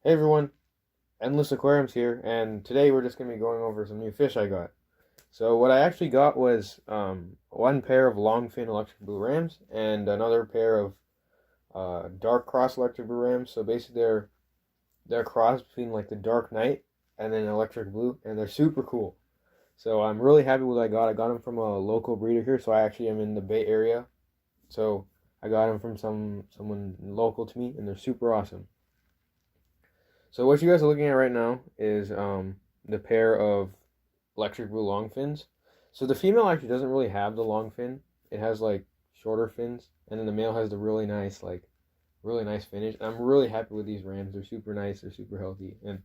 Hey everyone, Endless Aquariums here, and today we're just going to be going over some new fish I got. So what I actually got was one pair of longfin electric blue rams and another pair of dark cross electric blue rams. So basically they're a cross between like the dark night and then electric blue, and they're super cool. So I'm really happy with what I got. I got them from a local breeder here, so I actually am in the Bay Area. So I got them from someone local to me, and they're super awesome. So what you guys are looking at right now is the pair of electric blue long fins. So the female actually doesn't really have the long fin. It has like shorter fins, and then the male has the really nice finish. I'm really happy with these rams. They're super nice. They're super healthy, and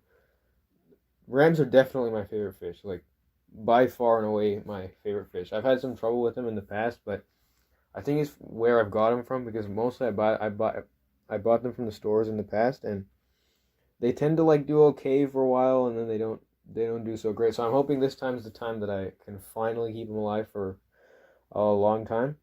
rams are definitely my favorite fish. Like by far and away my favorite fish. I've had some trouble with them in the past, but I think it's where I've got them from because mostly I bought them from the stores in the past, and they tend to like do okay for a while and then they don't do so great. So I'm hoping this time is the time that I can finally keep them alive for a long time.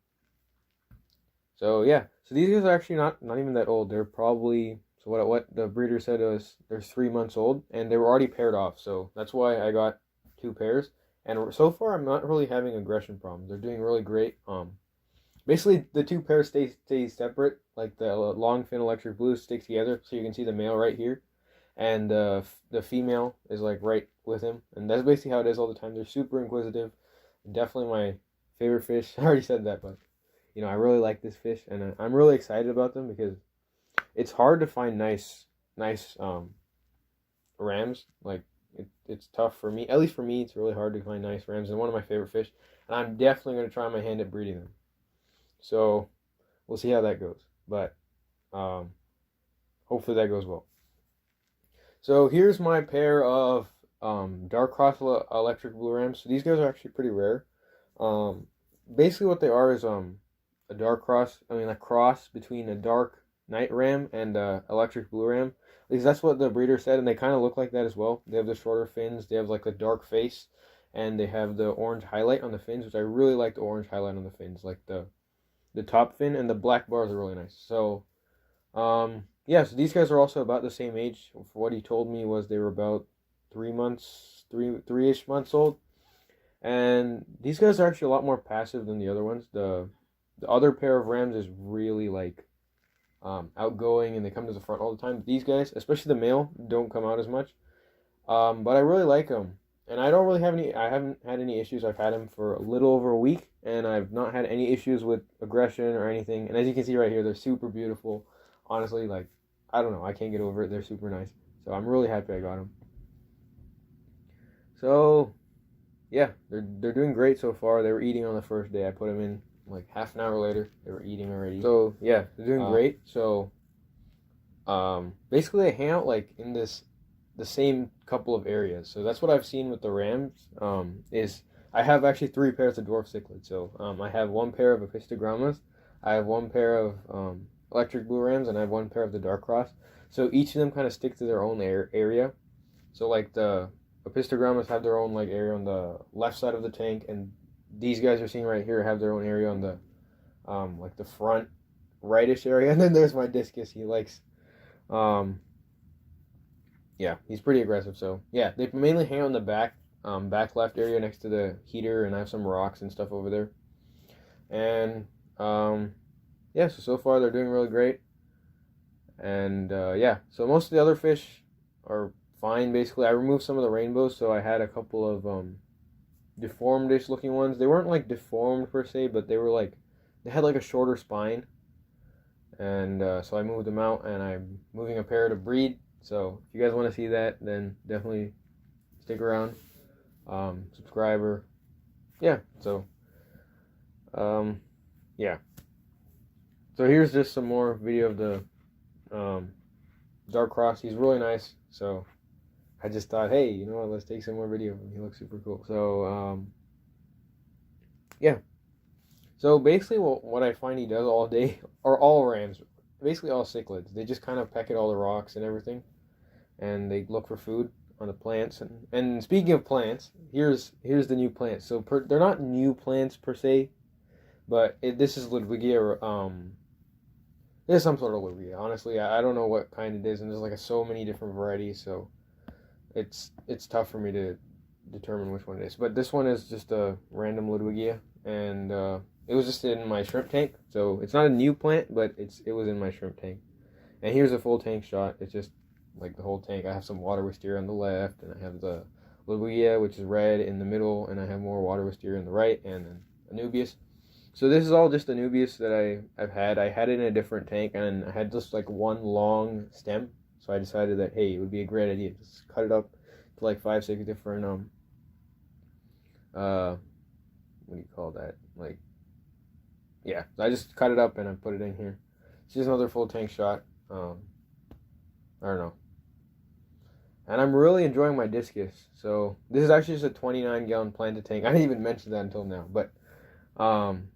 So yeah, so these guys are actually not even that old. They're probably so what the breeder said was they're 3 months old and they were already paired off. So that's why I got two pairs. And so far I'm not really having aggression problems. They're doing really great. Basically the two pairs stay separate. Like the long fin electric blue stick together, so you can see the male right here and the female is like right with him, and that's basically how it is all the time. They're super inquisitive, definitely my favorite fish. I already said that, but I really like this fish, and I'm really excited about them because it's hard to find nice rams. Like it's tough for me, at least for me. It's really hard to find nice rams, and one of my favorite fish. And I'm definitely going to try my hand at breeding them. So we'll see how that goes, but um, hopefully that goes well. So here's my pair of dark cross electric blue rams. So these guys are actually pretty rare. Um, Basically what they are is a dark cross. I mean a cross between a dark night ram and a electric blue ram. At least that's what the breeder said, and they kind of look like that as well. They have the shorter fins. They have like a dark face, and they have the orange highlight on the fins, which I really like the orange highlight on the fins, like the top fin and the black bars are really nice. So yeah, so these guys are also about the same age. For what he told me was they were about 3 months, three-ish months old. And these guys are actually a lot more passive than the other ones. The other pair of rams is really like outgoing and they come to the front all the time. These guys, especially the male, don't come out as much. But I really like them. And I haven't had any issues. I've had them for a little over a week, and I've not had any issues with aggression or anything. And as you can see right here, they're super beautiful. Honestly, like, I don't know, I can't get over it. They're super nice. So I'm really happy I got them. So yeah, they're doing great so far. They were eating on the first day. I put them in like half an hour later. They were eating already. So yeah, they're doing great. So basically, I hang out like in the same couple of areas. So that's what I've seen with the Rams. Is I have actually three pairs of dwarf cichlids. So I have one pair of Apistogrammas, I have one pair of electric blue rams, and I have one pair of the dark cross. So each of them kind of stick to their own area. So like the Apistogrammas have their own like area on the left side of the tank, and these guys are seeing right here have their own area on the like the front rightish area. And then there's my discus. He likes um yeah, he's pretty aggressive. So yeah, they mainly hang out in the back left area next to the heater, and I have some rocks and stuff over there. And yeah, so far they're doing really great. And yeah, so most of the other fish are fine. Basically, I removed some of the rainbows, so I had a couple of deformed-ish looking ones. They weren't like deformed per se, but they had like a shorter spine, and so I moved them out, and I'm moving a pair to breed. So if you guys want to see that, then definitely stick around. Subscriber, yeah. So yeah. So here's just some more video of the um, Dark Cross. He's really nice. So I just thought, hey, you know what? Let's take some more video. He looks super cool. So yeah. So basically, what I find he does all day, or all rams, basically all cichlids, they just kind of peck at all the rocks and everything, and they look for food on the plants. And speaking of plants, here's the new plants. So they're not new plants per se, but this is Ludwigia There's some sort of lugia. Honestly, I don't know what kind it is, and there's like so many different varieties, so it's tough for me to determine which one it is. But this one is just a random Ludwigia, and it was just in my shrimp tank. So it's not a new plant, but it was in my shrimp tank. And here's a full tank shot. It's just like the whole tank. I have some water wisteria on the left, and I have the Ludwigia, which is red, in the middle, and I have more water wisteria on the right, and then Anubias. So this is all just Anubias that I've had. I had it in a different tank, and I had just like one long stem. So I decided that, hey, it would be a great idea to just cut it up to like 5, 6 different what do you call that? Like, yeah. So I just cut it up and I put it in here. It's just another full tank shot. I don't know. And I'm really enjoying my discus. So this is actually just a 29-gallon planted tank. I didn't even mention that until now, but um,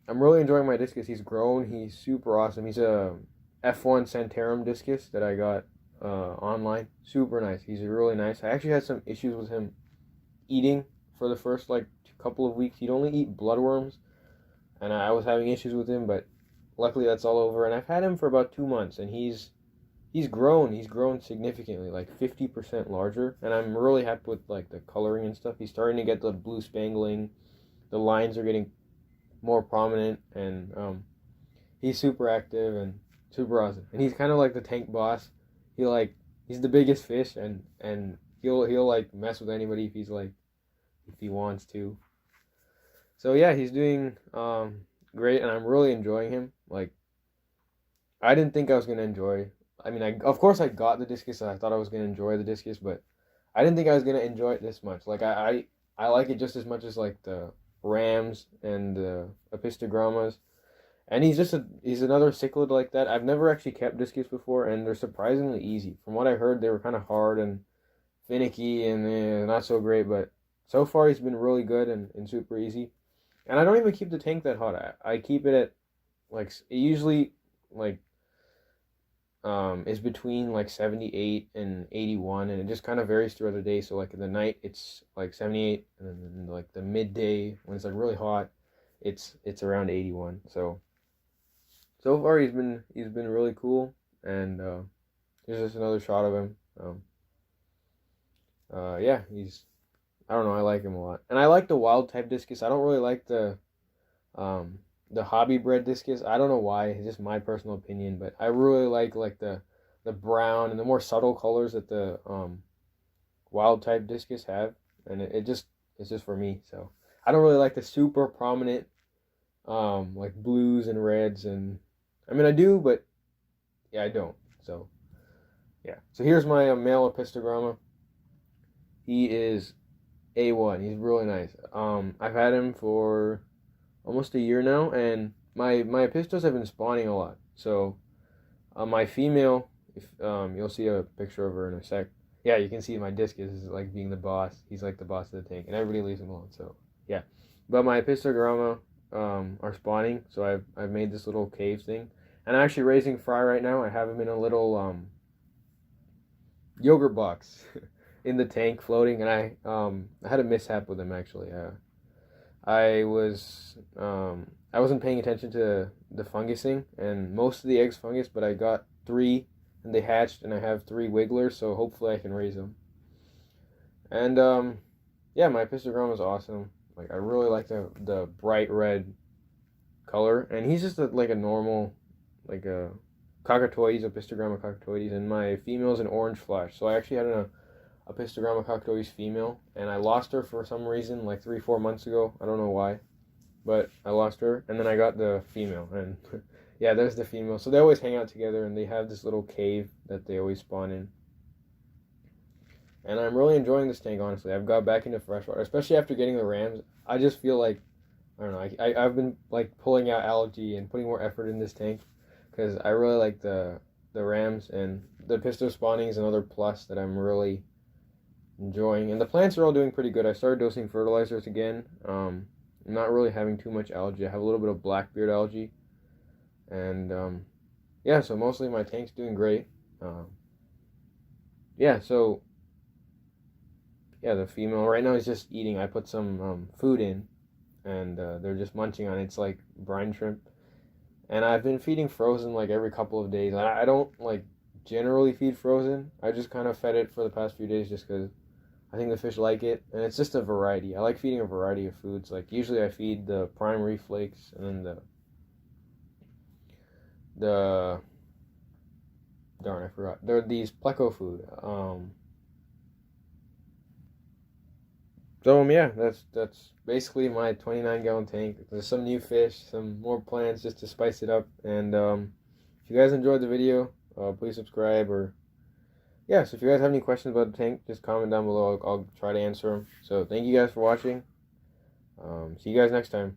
I'm really enjoying my discus. He's grown. He's super awesome. He's a F1 Santarum discus that I got online. Super nice. He's really nice. I actually had some issues with him eating for the first like couple of weeks. He'd only eat bloodworms, and I was having issues with him, but luckily that's all over. And I've had him for about 2 months, and he's grown. He's grown significantly, like 50% larger, and I'm really happy with like the coloring and stuff. He's starting to get the blue spangling. The lines are getting more prominent, and he's super active and super awesome. And he's kind of like the tank boss. He's the biggest fish, and he'll like mess with anybody if he wants to. So yeah, he's doing great, and I'm really enjoying him. Like, I didn't think I was gonna enjoy. I mean, of course I got the discus, and I thought I was gonna enjoy the discus, but I didn't think I was gonna enjoy it this much. Like I like it just as much as like the Rams and the Epistogrammas. And he's another cichlid like that. I've never actually kept discus before, and they're surprisingly easy. From what I heard, they were kind of hard and finicky and not so great, but so far he's been really good and super easy. And I don't even keep the tank that hot. I keep it at like it usually like is between like 78 and 81, and it just kind of varies throughout the day. So like in the night it's like 78, and then in like the midday when it's like really hot, it's around 81. So far he's been really cool, and here's just another shot of him. Yeah, I don't know, I like him a lot, and I like the wild type discus. I don't really like the hobby bred discus. I don't know why. It's just my personal opinion, but I really like the brown and the more subtle colors that the wild type discus have, and it's just for me. So I don't really like the super prominent like blues and reds, and I mean I do, but yeah, I don't. So yeah. So here's my male Epistogramma. He is A1. He's really nice. I've had him for almost a year now, and my pistos have been spawning a lot. So my female, if you'll see a picture of her in a sec. Yeah, you can see my discus is like being the boss. He's like the boss of the tank, and everybody leaves him alone. So yeah, but my Epistogramma are spawning. So I've made this little cave thing, and I'm actually raising fry right now. I have him in a little yogurt box in the tank floating, and I had a mishap with him actually. I wasn't paying attention to the fungusing, and most of the eggs fungus, but I got 3 and they hatched, and I have 3 wigglers, so hopefully I can raise them. And yeah, my Epistogramma is awesome. Like, I really like the bright red color, and he's just like a normal, like a Cockatoides, Epistogramma Cockatoides, and my female's an orange flash. So I actually had a Epistogramma Cockatoides female, and I lost her for some reason like 3-4 months ago. I don't know why, but I lost her, and then I got the female, and yeah, there's the female. So they always hang out together, and they have this little cave that they always spawn in. And I'm really enjoying this tank, honestly. I've got back into freshwater, especially after getting the Rams. I just feel like, I don't know, I've been like pulling out algae and putting more effort in this tank, because I really like the Rams, and the pisto spawning is another plus that I'm really enjoying. And the plants are all doing pretty good. I started dosing fertilizers again. I'm not really having too much algae. I have a little bit of blackbeard algae, and yeah, so mostly my tank's doing great. Yeah, so yeah, the female right now is just eating. I put some food in, and they're just munching on it. It's like brine shrimp, And I've been feeding frozen like every couple of days. I don't like generally feed frozen. I just kind of fed it for the past few days just because I think the fish like it, and it's just a variety. I like feeding a variety of foods. Like usually I feed the prime reef flakes and then the darn, I forgot. They're these pleco food. Yeah, that's basically my 29-gallon tank. There's some new fish, some more plants just to spice it up. And if you guys enjoyed the video, please subscribe. Or yeah, so if you guys have any questions about the tank, just comment down below. I'll try to answer them. So thank you guys for watching. See you guys next time.